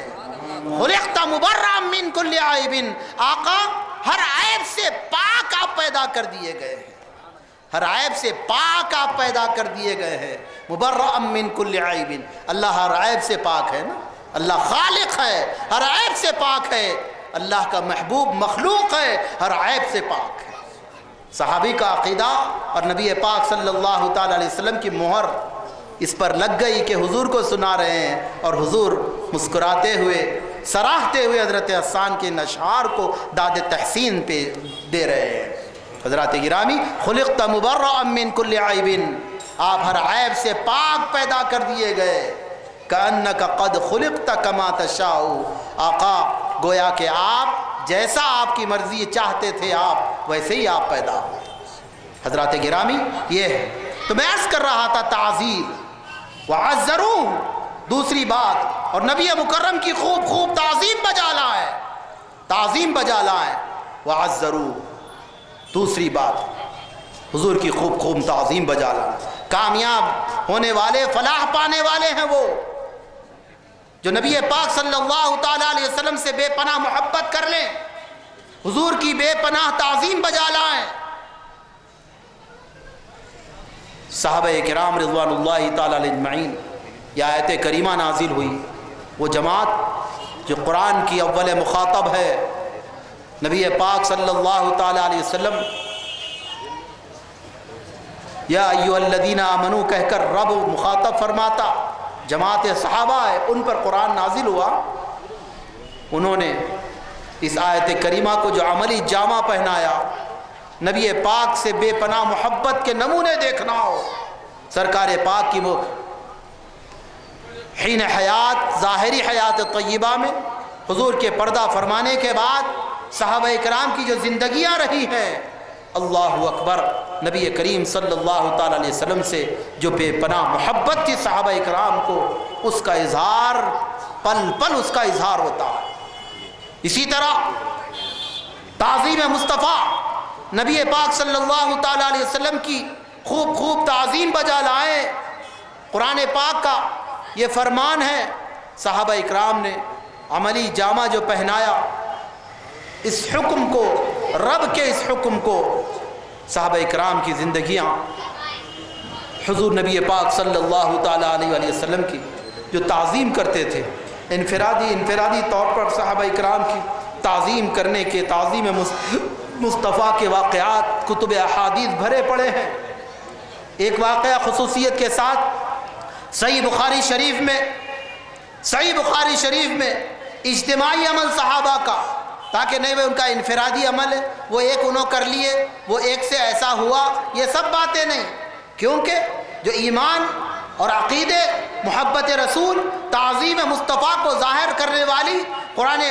خُلِقْتَ مُبَرًّا مِنْ كُلِّ عَيْبٍ، آقا ہر عیب سے پاک آپ پیدا کر دیے گئے ہیں، ہر عیب سے پاک آپ پیدا کر دیے گئے ہیں۔ مُبَرًّا مِنْ كُلِّ عَيْبٍ، اللہ ہر عیب سے پاک ہے نا، اللہ خالق ہے، ہر عیب سے پاک ہے، اللہ کا محبوب مخلوق ہے، ہر عیب سے پاک ہے۔ صحابی کا عقیدہ اور نبی پاک صلی اللہ تعالی علیہ وسلم کی مہر اس پر لگ گئی کہ حضور کو سنا رہے ہیں، اور حضور مسکراتے ہوئے سراہتے ہوئے حضرت حسان کے اشعار کو داد تحسین پہ دے رہے ہیں۔ حضرات گرامی، خلقت مبرأ من کل عیب، آپ ہر عیب سے پاک پیدا کر دیے گئے۔ کأنک قد خلقت کما تشاء، آقا گویا کہ آپ جیسا آپ کی مرضی چاہتے تھے آپ ویسے ہی آپ پیدا ہوئے۔ حضرات گرامی، یہ ہے تو میں عرض کر رہا تھا تعظیم وعزروہ، دوسری بات، اور نبی مکرم کی خوب خوب تعظیم بجا لائے، تعظیم بجا لائے۔ وعزروہ، دوسری بات، حضور کی خوب خوب تعظیم بجا لائے۔ کامیاب ہونے والے، فلاح پانے والے ہیں وہ جو نبی پاک صلی اللہ تعالی علیہ وسلم سے بے پناہ محبت کر لیں، حضور کی بے پناہ تعظیم بجا لائیں۔ صحابہ کرام رضوان اللہ تعالی علیہ اجمعین، یہ آیت کریمہ نازل ہوئی، وہ جماعت جو قرآن کی اول مخاطب ہے، نبی پاک صلی اللہ تعالی علیہ وسلم یا ایھا الذین آمنو کہہ کر رب مخاطب فرماتا، جماعت صحابہ ہے، ان پر قرآن نازل ہوا، انہوں نے اس آیت کریمہ کو جو عملی جامہ پہنایا، نبی پاک سے بے پناہ محبت کے نمونے دیکھنا ہو، سرکار پاک کی وہ حین حیات، ظاہری حیات طیبہ میں حضور کے پردہ فرمانے کے بعد صحابہ کرام کی جو زندگیاں رہی ہیں، اللہ اکبر، نبی کریم صلی اللہ تعالی علیہ وسلم سے جو بے پناہ محبت تھی صحابہ کرام کو، اس کا اظہار پل پل اس کا اظہار ہوتا ہے۔ اسی طرح تعظیم مصطفیٰ، نبی پاک صلی اللہ تعالی علیہ وسلم کی خوب خوب تعظیم بجا لائیں۔ قرآن پاک کا یہ فرمان ہے، صحابہ اکرام نے عملی جامہ جو پہنایا، اس حکم کو، رب کے اس حکم کو، صحابہ اکرام کی زندگیاں حضور نبی پاک صلی اللہ تعالی علیہ وسلم کی جو تعظیم کرتے تھے، انفرادی طور پر صحابہ اکرام کی تعظیم کرنے کے، تعظیم مصطفیٰ کے واقعات کتب احادیث بھرے پڑے ہیں۔ ایک واقعہ خصوصیت کے ساتھ صحیح بخاری شریف میں اجتماعی عمل صحابہ کا، تاکہ نہیں وہ ان کا انفرادی عمل ہے، وہ ایک انہوں کر لیے، وہ ایک سے ایسا ہوا، یہ سب باتیں نہیں، کیونکہ جو ایمان اور عقیدے، محبت رسول، تعظیم مصطفیٰ کو ظاہر کرنے والی قرآن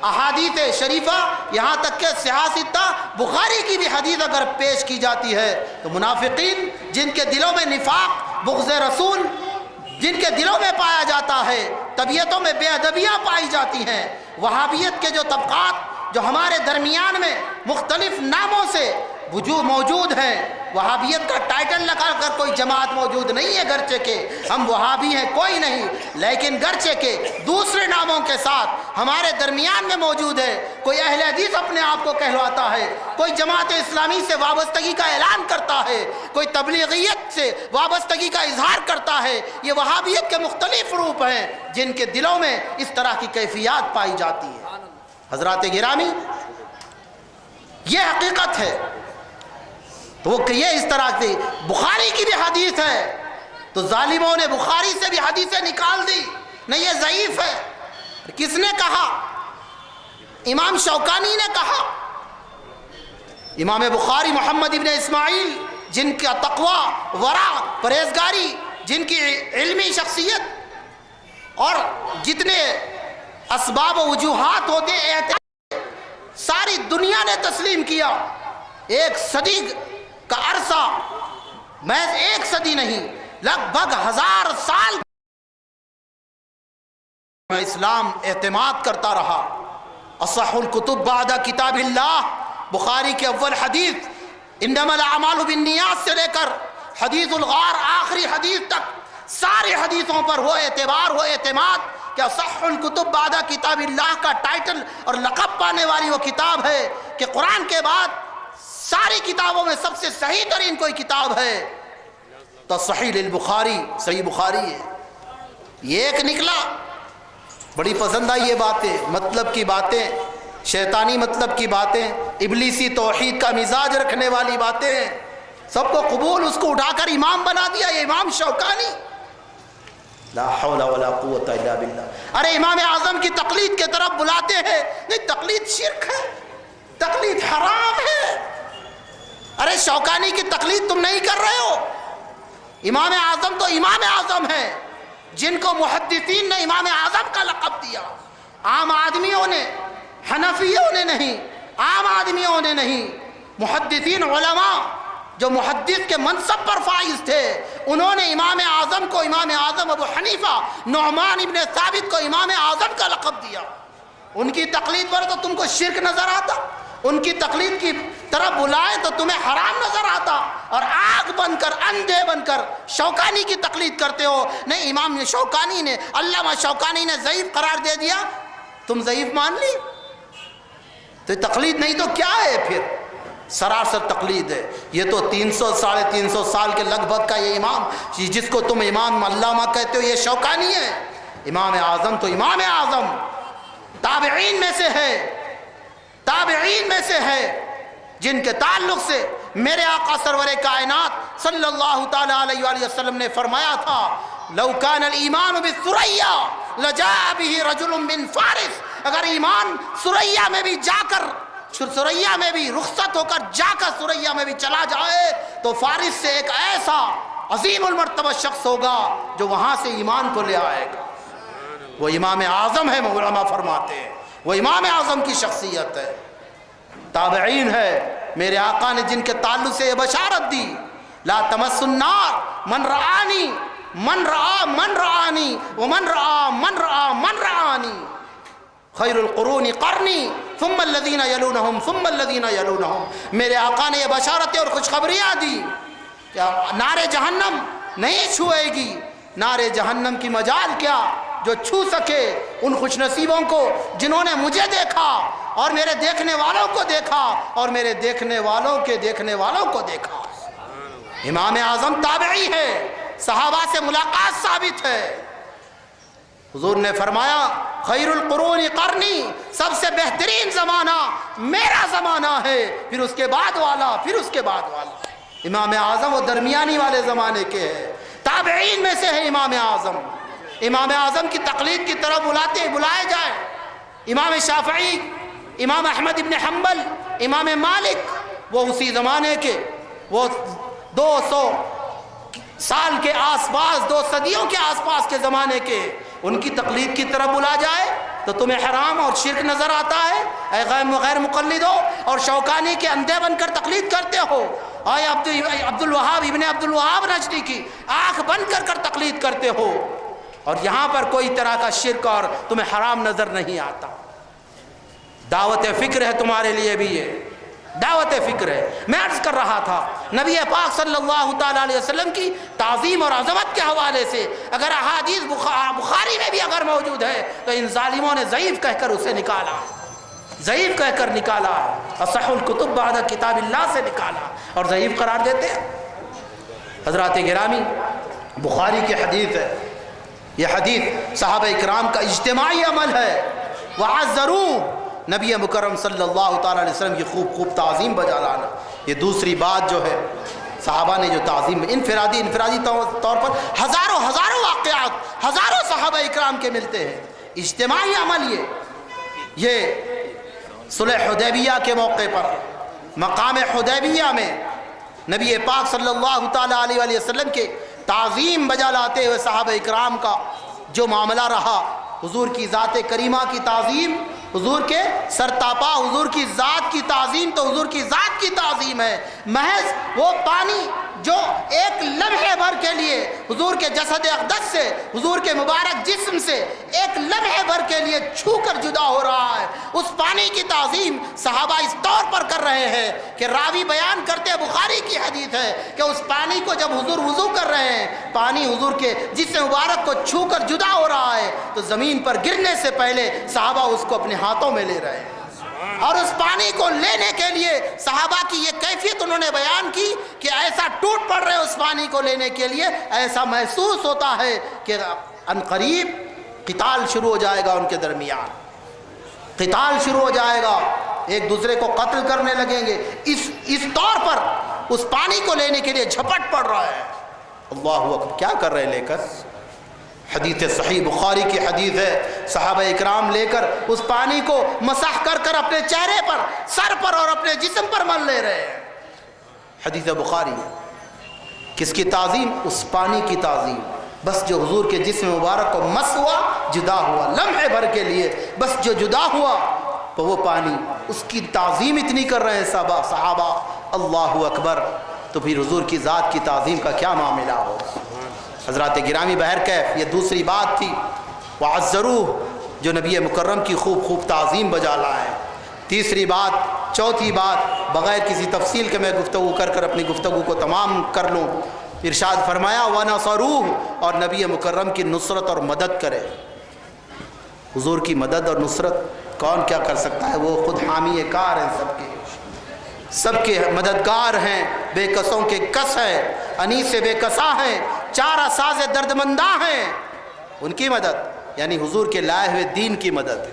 احادیث شریفہ، یہاں تک کہ صحاح ستہ بخاری کی بھی حدیث اگر پیش کی جاتی ہے تو منافقین جن کے دلوں میں نفاق، بغض رسول جن کے دلوں میں پایا جاتا ہے، طبیعتوں میں بے ادبیاں پائی جاتی ہیں، وہابیت کے جو طبقات جو ہمارے درمیان میں مختلف ناموں سے موجود ہیں، وہابیت کا ٹائٹل لگا کر کوئی جماعت موجود نہیں ہے، گرچہ کہ ہم وہابی ہیں کوئی نہیں، لیکن گرچہ کہ دوسرے ناموں کے ساتھ ہمارے درمیان میں موجود ہے، کوئی اہل حدیث اپنے آپ کو کہلواتا ہے، کوئی جماعت اسلامی سے وابستگی کا اعلان کرتا ہے، کوئی تبلیغیت سے وابستگی کا اظہار کرتا ہے، یہ وہابیت کے مختلف روپ ہیں جن کے دلوں میں اس طرح کی کیفیات پائی جاتی ہے۔ حضرات گرامی، یہ حقیقت ہے، تو وہ کہ یہ اس طرح سے بخاری کی بھی حدیث ہے، تو ظالموں نے بخاری سے بھی حدیثیں نکال دی، نہیں یہ ضعیف ہے۔ کس نے کہا؟ امام شوکانی نے کہا۔ امام بخاری محمد ابن اسماعیل، جن کا تقوی، ورع، پرہیزگاری، جن کی علمی شخصیت اور جتنے اسباب و وجوہات ہوتے ساری دنیا نے تسلیم کیا، ایک صدی کا عرصہ، محض ایک صدی نہیں، لگ بھگ 1000 سال اسلام اعتماد کرتا رہا. اصح الکتب بعد کتاب اللہ، بخاری کے اول حدیث انما الاعمال بالنیات سے لے کر حدیث الغار آخری حدیث تک سارے حدیثوں پر وہ اعتبار وہ اعتماد کہ اصح الکتب بعد کتاب اللہ کا ٹائٹل اور لقب پانے والی وہ کتاب ہے کہ قرآن کے بعد ساری کتابوں میں سب سے صحیح ترین کوئی کتاب ہے تو صحیح البخاری، صحیح بخاری ہے. یہ ایک نکلا. بڑی پسند آئی یہ باتیں، مطلب کی باتیں، شیطانی مطلب کی باتیں، ابلیسی توحید کا مزاج رکھنے والی باتیں، سب کو قبول. اس کو اٹھا کر امام بنا دیا یہ امام شوکانی. لا حول ولا قوت الا باللہ. ارے امام اعظم کی تقلید کے طرف بلاتے ہیں، نہیں تقلید شرک ہے، تقلید حرام ہے. ارے شوکانی کی تقلید تم نہیں کر رہے ہو. امام اعظم تو امام اعظم ہے جن کو محدثین نے امام اعظم کا لقب دیا. عام آدمیوں نے، حنفیوں نے نہیں، عام آدمیوں نے نہیں، محدثین علماء جو محدث کے منصب پر فائز تھے انہوں نے امام اعظم کو امام اعظم ابو حنیفہ نعمان ابن ثابت کو امام اعظم کا لقب دیا. ان کی تقلید پر تو تم کو شرک نظر آتا، ان کی تقلید کی طرف بلائے تو تمہیں حرام نظر آتا، اور آنکھ بند کر اندھے بن کر شوکانی کی تقلید کرتے ہو. نہیں امام شوکانی نے، علامہ شوکانی نے ضعیف قرار دے دیا، تم ضعیف مان لی. تو تقلید نہیں تو کیا ہے پھر؟ سراسر تقلید ہے. یہ تو 300 ساڑھے 300 سال کے لگ بھگ کا یہ امام جس کو تم امام علامہ کہتے ہو یہ شوکانی ہے. امام اعظم تو امام اعظم تابعین میں سے ہے، تابعین میں سے ہے جن کے تعلق سے میرے آقا سرور کائنات صلی اللہ تعالی علیہ وآلہ وسلم نے فرمایا تھا لو کان الایمان بالثریا لجاء به رجل من فارس. اگر ایمان ثریا میں بھی جا کر، ثریا میں بھی رخصت ہو کر جا کر ثریا میں بھی چلا جائے تو فارس سے ایک ایسا عظیم المرتبہ شخص ہوگا جو وہاں سے ایمان کو لے آئے گا. وہ امام اعظم ہے، علماء فرماتے ہیں وہ امام اعظم کی شخصیت ہے. تابعین ہے میرے آقا نے جن کے تعلق سے یہ بشارت دی لا تمس النار من رآنی من رآ من رآنی ومن رآ من رآ من رآنی خیر القرون قرنی ثم الذین یلونہم ثم الذین یلونہم. میرے آقا نے یہ بشارتیں اور خوشخبریاں دی کہ نار جہنم نہیں چھوئے گی. نار جہنم کی مجال کیا جو چھو سکے ان خوش نصیبوں کو جنہوں نے مجھے دیکھا اور میرے دیکھنے والوں کو دیکھا اور میرے دیکھنے والوں کے دیکھنے والوں کو دیکھا. امام اعظم تابعی ہے، صحابہ سے ملاقات ثابت ہے. حضور نے فرمایا خیر القرون قرنی، سب سے بہترین زمانہ میرا زمانہ ہے، پھر اس کے بعد والا، پھر اس کے بعد والا. امام اعظم وہ درمیانی والے زمانے کے ہیں، تابعین میں سے ہے امام اعظم. امام اعظم کی تقلید کی طرف بلائے جائیں. امام شافعی، امام احمد ابن حنبل، امام مالک وہ اسی زمانے کے، وہ 200 سال کے آس پاس، 2 صدیوں کے آس پاس کے زمانے کے. ان کی تقلید کی طرف بلا جائے تو تمہیں حرام اور شرک نظر آتا ہے. اے غیر مقلد ہو اور شوکانی کے اندھے بن کر تقلید کرتے ہو. اے عبد الوہاب ابن عبد الوہاب نجدی کی آنکھ بند کر تقلید کرتے ہو، اور یہاں پر کوئی طرح کا شرک اور تمہیں حرام نظر نہیں آتا. دعوت فکر ہے تمہارے لیے بھی، یہ دعوت فکر ہے. میں عرض کر رہا تھا نبی پاک صلی اللہ تعالی علیہ وسلم کی تعظیم اور عظمت کے حوالے سے اگر احادیث بخاری میں بھی اگر موجود ہے تو ان ظالموں نے ضعیف کہہ کر اسے نکالا، ضعیف کہہ کر نکالا، اصح الکتب بعد کتاب اللہ سے نکالا اور ضعیف قرار دیتے ہیں. حضرات گرامی، بخاری کی حدیث ہے. یہ حدیث صحابہ اکرام کا اجتماعی عمل ہے. وعذروا، نبی مکرم صلی اللہ تعالی علیہ وسلم کی خوب تعظیم بجا لانا. یہ دوسری بات جو ہے صحابہ نے جو تعظیم انفرادی طور پر ہزاروں واقعات ہزاروں صحابہ اکرام کے ملتے ہیں. اجتماعی عمل یہ صلح حدیبیہ کے موقع پر مقام حدیبیہ میں نبی پاک صلی اللہ تعالی علیہ وآلہ وسلم کے تعظیم بجا لاتے ہوئے صحابہ اکرام کا جو معاملہ رہا، حضور کی ذات کریمہ کی تعظیم، حضور کے سرتاپا حضور کی ذات کی تعظیم تو حضور کی ذات کی تعظیم ہے. محض وہ پانی جو ایک لمحے بھر کے لیے حضور کے جسد اقدس سے، حضور کے مبارک جسم سے ایک لمحے بھر کے لیے چھو کر جدا ہو رہا ہے، اس پانی کی تعظیم صحابہ اس طور پر کر رہے ہیں کہ راوی بیان کرتے، بخاری کی حدیث ہے کہ اس پانی کو جب حضور وضو کر رہے ہیں، پانی حضور کے جسم مبارک کو چھو کر جدا ہو رہا ہے تو زمین پر گرنے سے پہلے صحابہ اس کو اپنے ہاتھوں میں لے رہے ہیں، اور اس پانی کو لینے کے لیے صحابہ کی یہ کیفیت انہوں نے بیان کی کہ ایسا ٹوٹ پڑ رہے اس پانی کو لینے کے لیے، ایسا محسوس ہوتا ہے کہ عنقریب قتال شروع ہو جائے گا، ان کے درمیان قتال شروع ہو جائے گا، ایک دوسرے کو قتل کرنے لگیں گے، اس طور پر اس پانی کو لینے کے لیے جھپٹ پڑ رہا ہے۔ اللہ اکبر، کیا کر رہے لے کر؟ حدیث صحیح بخاری کی حدیث ہے، صحابہ اکرام لے کر اس پانی کو مسح کر کر اپنے چہرے پر، سر پر اور اپنے جسم پر مل لے رہے ہیں۔ حدیث بخاری ہے، کس کی تعظیم؟ اس پانی کی تعظیم، بس جو حضور کے جسم مبارک کو مس ہوا، جدا ہوا لمحے بھر کے لیے، بس جو جدا ہوا تو وہ پانی، اس کی تعظیم اتنی کر رہے ہیں صحابہ، اللہ اکبر، تو پھر حضور کی ذات کی تعظیم کا کیا معاملہ ہوگا؟ حضرات گرامی بہرکیف، یہ دوسری بات تھی، وعزروہ، جو نبی مکرم کی خوب تعظیم بجا لائے۔ تیسری بات، چوتھی بات، بغیر کسی تفصیل کے میں گفتگو کر اپنی گفتگو کو تمام کر لوں، ارشاد فرمایا وَنَصَرُوهُ، اور نبی مکرم کی نصرت اور مدد کرے۔ حضور کی مدد اور نصرت کون کیا کر سکتا ہے؟ وہ خود حامی کار ہیں، سب کے مددگار ہیں، بے کسوں کے کس ہیں، انیس بے کساں ہیں، چارہ ساز دردمنداں ہیں، ان کی مدد یعنی حضور کے لائے ہوئے دین کی مدد۔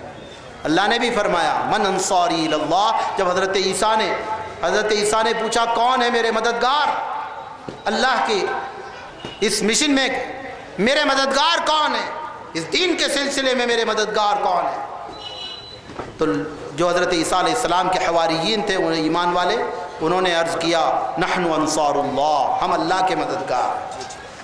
اللہ نے بھی فرمایا من انصاری اللہ، جب حضرت عیسیٰ نے پوچھا کون ہے میرے مددگار اللہ کے اس مشن میں، میرے مددگار کون ہے اس دین کے سلسلے میں، میرے مددگار کون ہے؟ تو جو حضرت عیسیٰ علیہ السلام کے حواریین تھے، انہیں ایمان والے، انہوں نے عرض کیا نحن انصار اللہ، ہم اللہ کے مددگار۔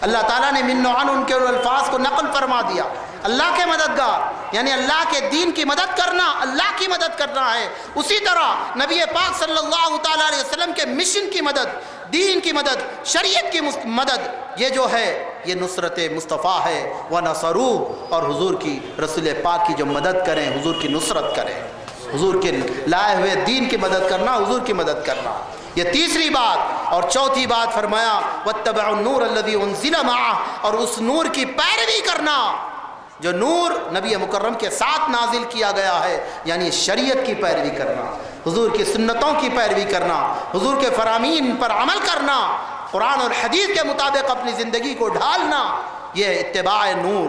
اللہ تعالیٰ نے من نوعاً ان کے الفاظ کو نقل فرما دیا، اللہ کے مددگار یعنی اللہ کے دین کی مدد کرنا، اللہ کی مدد کرنا ہے۔ اسی طرح نبی پاک صلی اللہ تعالیٰ علیہ وسلم کے مشن کی مدد، دین کی مدد، شریعت کی مدد، یہ جو ہے یہ نصرت مصطفیٰ ہے۔ وَنَصَرُوهُ، اور حضور کی، رسول پاک کی جو مدد کریں، حضور کی نصرت کریں، حضور کے لائے ہوئے دین کی مدد کرنا، حضور کی مدد کرنا، یہ تیسری بات۔ اور چوتھی بات فرمایا وَاتَّبَعُوا النُّورَ الَّذِي أُنزِلَ مَعَهُ، اور اس نور کی پیروی کرنا جو نور نبی مکرم کے ساتھ نازل کیا گیا ہے، یعنی شریعت کی پیروی کرنا، حضور کی سنتوں کی پیروی کرنا، حضور کے فرامین پر عمل کرنا، قرآن اور حدیث کے مطابق اپنی زندگی کو ڈھالنا، یہ اتباع نور۔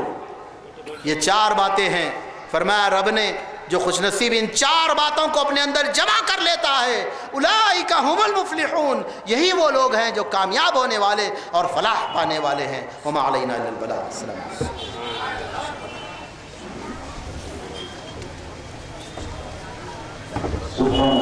یہ چار باتیں ہیں، فرمایا رب نے جو خوش نصیب ان چار باتوں کو اپنے اندر جمع کر لیتا ہے، اولئک ھم المفلحون، یہی وہ لوگ ہیں جو کامیاب ہونے والے اور فلاح پانے والے ہیں۔ وما علینا الا البلاغ۔ السلام علیکم۔ سبحان